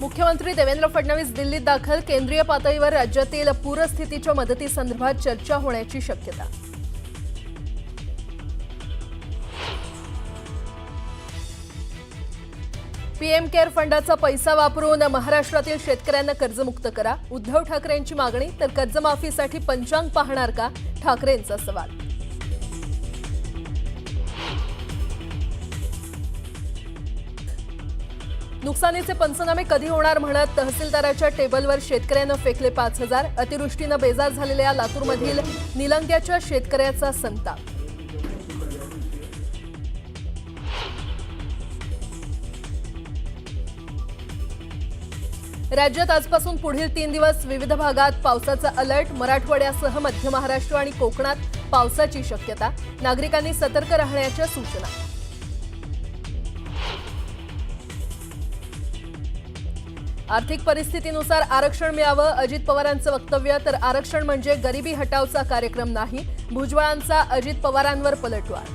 मुख्यमंत्री देवेंद्र फडणवीस दिल्लीत दाखल। केंद्रीय पातळीवर राज्यातील पूरस्थितीच्या मदतीसंदर्भात चर्चा होण्याची शक्यता। पीएम केअर फंडाचा पैसा वापरून महाराष्ट्रातील शेतकऱ्यांना कर्जमुक्त करा। उद्धव ठाकरेंची मागणी। तर कर्जमाफीसाठी पंचांग पाहणार का, ठाकरेंचा सवाल। नुकसानीचे पंचनामे कधी होणार म्हणत तहसीलदाराच्या टेबलवर शेतकऱ्यांना फेकले 5,000। अतिवृष्टीने बेजार झालेल्या लातूरमधील निलंग्याच्या शेतकऱ्याचा संताप। राज्यात आजपासून पुढील 3 दिवस विविध भागात पावसाचा अलर्ट। मराठवाड्यासह मध्य महाराष्ट्र आणि कोकणात पावसाची शक्यता। नागरिकांनी सतर्क राहण्याच्या सूचना। आर्थिक परिस्थितीनुसार आरक्षण मिळावं, अजित पवारांचं वक्तव्य। तर आरक्षण म्हणजे गरिबी हटावचा कार्यक्रम नाही, भुजबळांचा अजित पवारांवर पलटवार।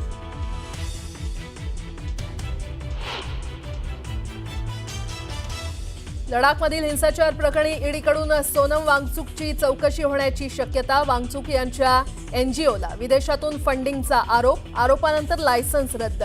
लडाखमधील हिंसाचार प्रकरणी ईडीकडून सोनम वांगचुकची चौकशी होण्याची शक्यता। वांगचुक यांच्या एनजीओला विदेशातून फंडिंगचा आरोप। आरोपानंतर लायसन्स रद्द।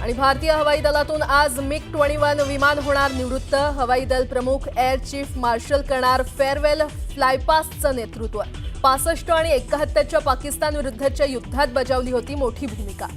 आणि भारतीय हवाई दलातून आज MiG-21 विमान होणार निवृत्त। हवाई दल प्रमुख एअर चीफ मार्शल करणार फेअरवेल फ्लायपास्टचं नेतृत्व। 65 आणि 71च्या पाकिस्तान विरुद्धच्या युद्धात बजावली होती मोठी भूमिका।